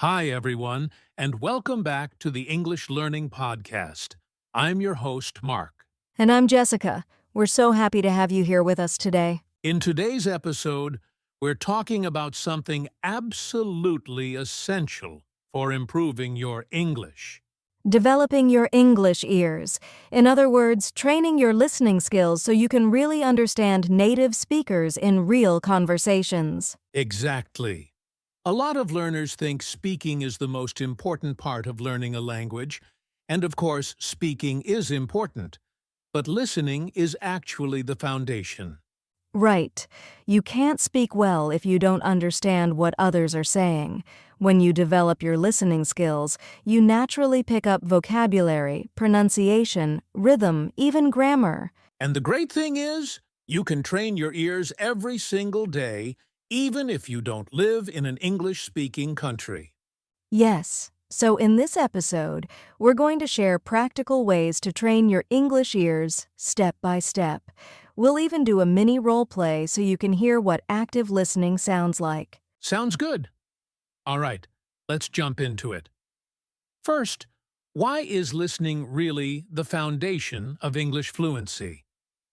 Hi, everyone, and welcome back to the English Learning Podcast. I'm your host, Mark. And I'm Jessica. We're so happy to have you here with us today. In today's episode, we're talking about something absolutely essential for improving your English. Developing your English ears. In other words, training your listening skills so you can really understand native speakers in real conversations. Exactly. A lot of learners think speaking is the most important part of learning a language, and of course, speaking is important, but listening is actually the foundation. Right. You can't speak well if you don't understand what others are saying. When you develop your listening skills, you naturally pick up vocabulary, pronunciation, rhythm, even grammar. And the great thing is, you can train your ears every single day, even if you don't live in an English-speaking country. Yes. So in this episode, we're going to share practical ways to train your English ears step by step. We'll even do a mini role play so you can hear what active listening sounds like. Sounds good. All right, let's jump into it. First, why is listening really the foundation of English fluency?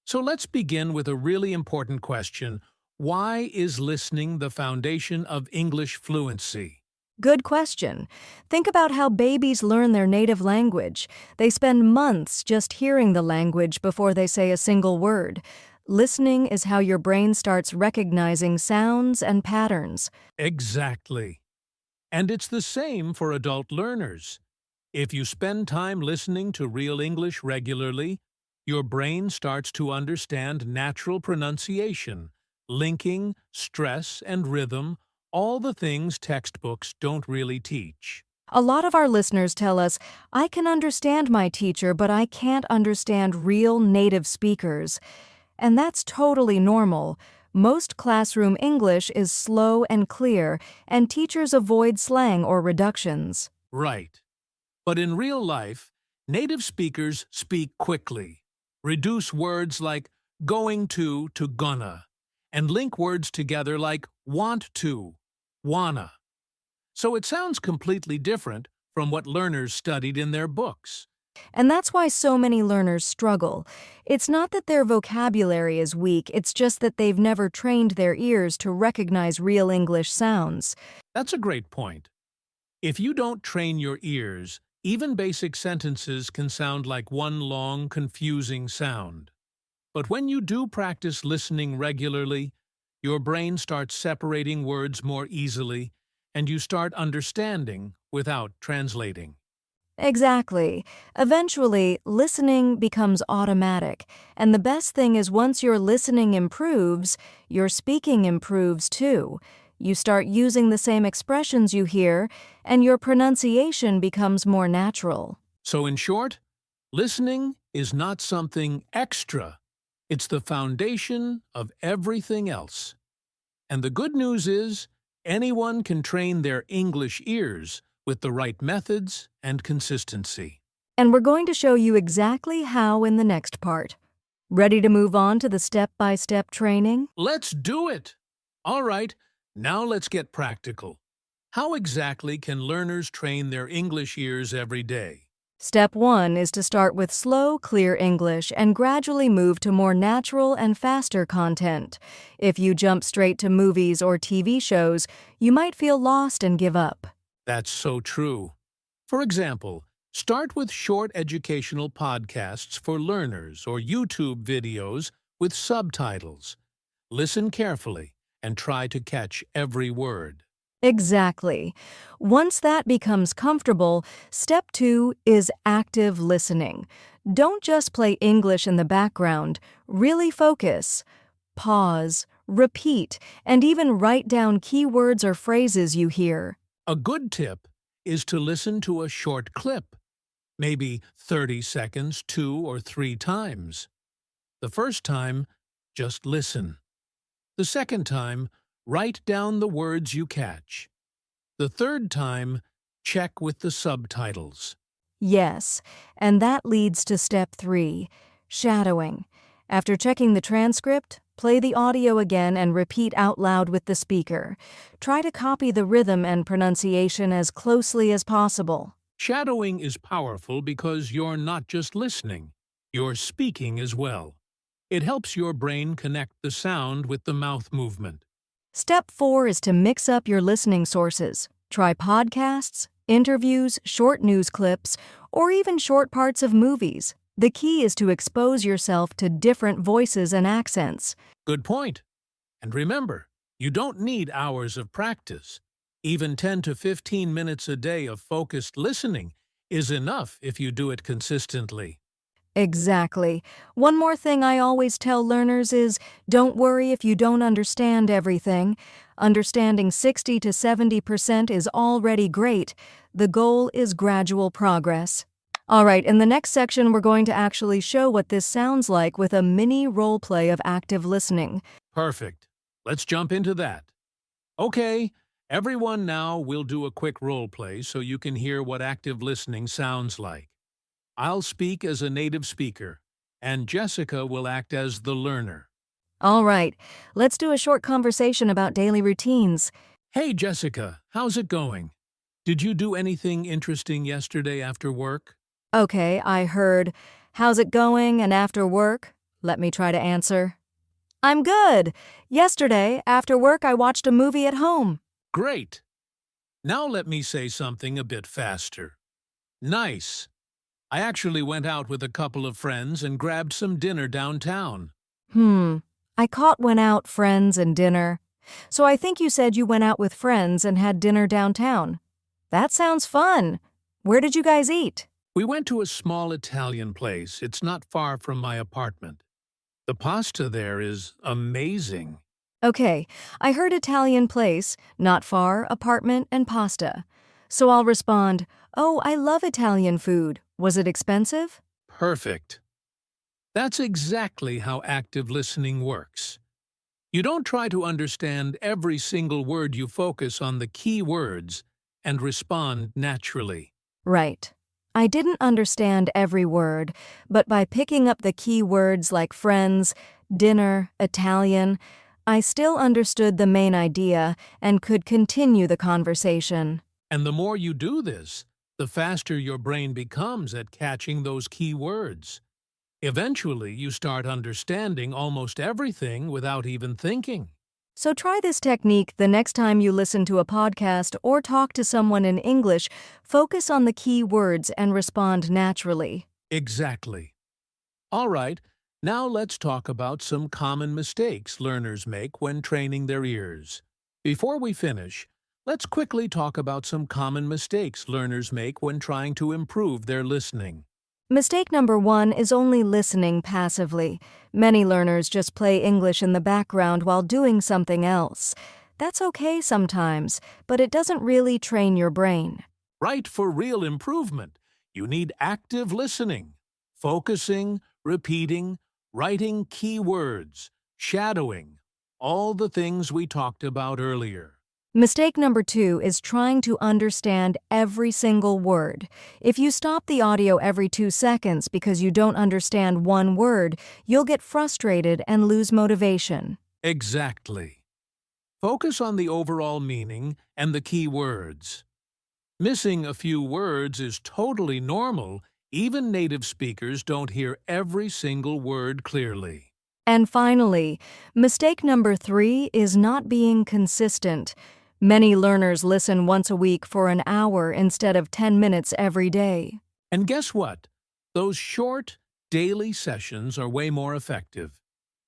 So let's begin with a really important question. Why is listening the foundation of English fluency? Good question. Think about how babies learn their native language. They spend months just hearing the language before they say a single word. Listening is how your brain starts recognizing sounds and patterns. Exactly. And it's the same for adult learners. If you spend time listening to real English regularly, your brain starts to understand natural pronunciation, linking, stress, and rhythm, all the things textbooks don't really teach. A lot of our listeners tell us, I can understand my teacher, but I can't understand real native speakers. And that's totally normal. Most classroom English is slow and clear, and teachers avoid slang or reductions. Right. But in real life, native speakers speak quickly, reduce words like going to gonna, and link words together like want to, wanna. So it sounds completely different from what learners studied in their books. And that's why so many learners struggle. It's not that their vocabulary is weak, it's just that they've never trained their ears to recognize real English sounds. That's a great point. If you don't train your ears, even basic sentences can sound like one long, confusing sound. But when you do practice listening regularly, your brain starts separating words more easily, and you start understanding without translating. Exactly. Eventually, listening becomes automatic, and the best thing is once your listening improves, your speaking improves too. You start using the same expressions you hear, and your pronunciation becomes more natural. So in short, listening is not something extra. It's the foundation of everything else. And the good news is, anyone can train their English ears with the right methods and consistency. And we're going to show you exactly how in the next part. Ready to move on to the step-by-step training? Let's do it! All right, now let's get practical. How exactly can learners train their English ears every day? Step 1 is to start with slow, clear English and gradually move to more natural and faster content. If you jump straight to movies or TV shows, you might feel lost and give up. That's so true. For example, start with short educational podcasts for learners or YouTube videos with subtitles. Listen carefully and try to catch every word. Exactly. Once that becomes comfortable, step 2 is active listening. Don't just play English in the background. Really focus. Pause, repeat, and even write down keywords or phrases you hear. A good tip is to listen to a short clip, maybe 30 seconds 2 or 3 times. The first time, just listen. The second time, write down the words you catch. The third time, check with the subtitles. Yes, and that leads to step 3, shadowing. After checking the transcript, play the audio again and repeat out loud with the speaker. Try to copy the rhythm and pronunciation as closely as possible. Shadowing is powerful because you're not just listening, you're speaking as well. It helps your brain connect the sound with the mouth movement. Step 4 is to mix up your listening sources. Try podcasts, interviews, short news clips, or even short parts of movies. The key is to expose yourself to different voices and accents. Good point. And remember, you don't need hours of practice. Even 10 to 15 minutes a day of focused listening is enough if you do it consistently. Exactly. One more thing I always tell learners is don't worry if you don't understand everything. Understanding 60 to 70% is already great. The goal is gradual progress. All right, in the next section, we're going to actually show what this sounds like with a mini role play of active listening. Perfect. Let's jump into that. Okay, everyone, now we'll do a quick role play so you can hear what active listening sounds like. I'll speak as a native speaker, and Jessica will act as the learner. All right, let's do a short conversation about daily routines. Hey, Jessica, how's it going? Did you do anything interesting yesterday after work? Okay, I heard, how's it going and after work? Let me try to answer. I'm good. Yesterday, after work, I watched a movie at home. Great. Now let me say something a bit faster. Nice. I actually went out with a couple of friends and grabbed some dinner downtown. I caught went out, friends, and dinner. So I think you said you went out with friends and had dinner downtown. That sounds fun. Where did you guys eat? We went to a small Italian place. It's not far from my apartment. The pasta there is amazing. Okay, I heard Italian place, not far, apartment, and pasta. So I'll respond, oh, I love Italian food. Was it expensive? Perfect. That's exactly how active listening works. You don't try to understand every single word, you focus on the key words and respond naturally. Right. I didn't understand every word, but by picking up the key words like friends, dinner, Italian, I still understood the main idea and could continue the conversation. And the more you do this, the faster your brain becomes at catching those key words. Eventually, you start understanding almost everything without even thinking. So try this technique the next time you listen to a podcast or talk to someone in English. Focus on the key words and respond naturally. Exactly. All right, now let's talk about some common mistakes learners make when training their ears. Before we finish, let's quickly talk about some common mistakes learners make when trying to improve their listening. Mistake number 1 is only listening passively. Many learners just play English in the background while doing something else. That's okay sometimes, but it doesn't really train your brain. Right, for real improvement, you need active listening, focusing, repeating, writing key words, shadowing, all the things we talked about earlier. Mistake number 2 is trying to understand every single word. If you stop the audio every 2 seconds because you don't understand one word, you'll get frustrated and lose motivation. Exactly. Focus on the overall meaning and the key words. Missing a few words is totally normal. Even native speakers don't hear every single word clearly. And finally, mistake number 3 is not being consistent. Many learners listen once a week for an hour instead of 10 minutes every day. And guess what? Those short, daily sessions are way more effective.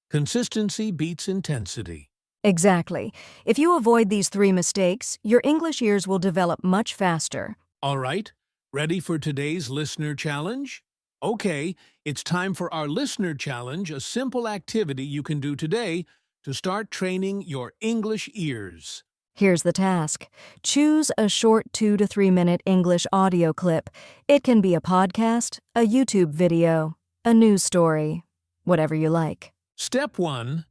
Consistency beats intensity. Exactly. If you avoid these 3 mistakes, your English ears will develop much faster. All right, ready for today's listener challenge? Okay, it's time for our listener challenge, a simple activity you can do today to start training your English ears. Here's the task. Choose a short 2 to 3 minute English audio clip. It can be a podcast, a YouTube video, a news story, whatever you like. Step 1.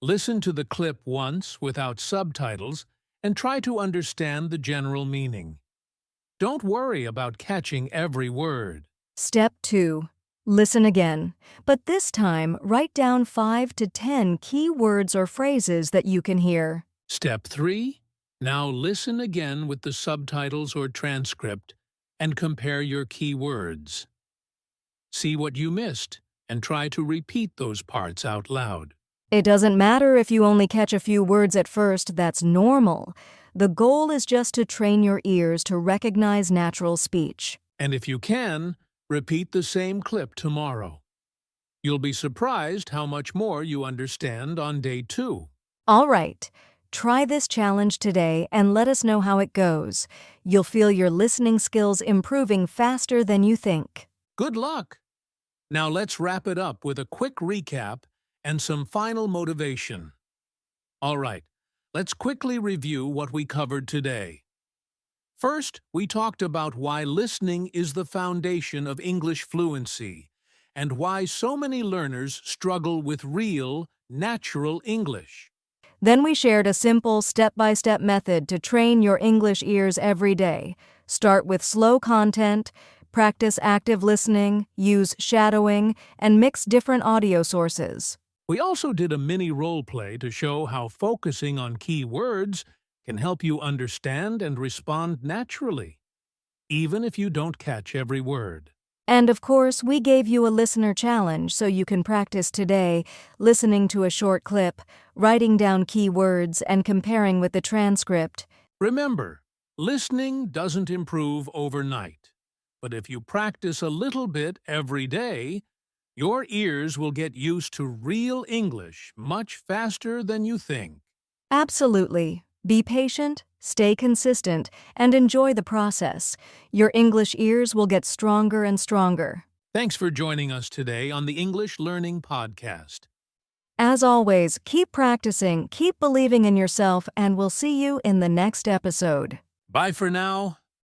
Listen to the clip once without subtitles and try to understand the general meaning. Don't worry about catching every word. Step 2. Listen again, but this time write down 5 to 10 key words or phrases that you can hear. Step 3. Now listen again with the subtitles or transcript and compare your key words. See what you missed and try to repeat those parts out loud. It doesn't matter if you only catch a few words at first, that's normal. The goal is just to train your ears to recognize natural speech. And if you can, repeat the same clip tomorrow. You'll be surprised how much more you understand on day 2. All right, try this challenge today and let us know how it goes. You'll feel your listening skills improving faster than you think. Good luck! Now let's wrap it up with a quick recap and some final motivation. All right, let's quickly review what we covered today. First, we talked about why listening is the foundation of English fluency and why so many learners struggle with real, natural English. Then we shared a simple step-by-step method to train your English ears every day. Start with slow content, practice active listening, use shadowing, and mix different audio sources. We also did a mini role play to show how focusing on key words can help you understand and respond naturally, even if you don't catch every word. And of course, we gave you a listener challenge so you can practice today, listening to a short clip, writing down key words, and comparing with the transcript. Remember, listening doesn't improve overnight, but if you practice a little bit every day, your ears will get used to real English much faster than you think. Absolutely. Be patient, stay consistent, and enjoy the process. Your English ears will get stronger and stronger. Thanks for joining us today on the English Learning Podcast. As always, keep practicing, keep believing in yourself, and we'll see you in the next episode. Bye for now.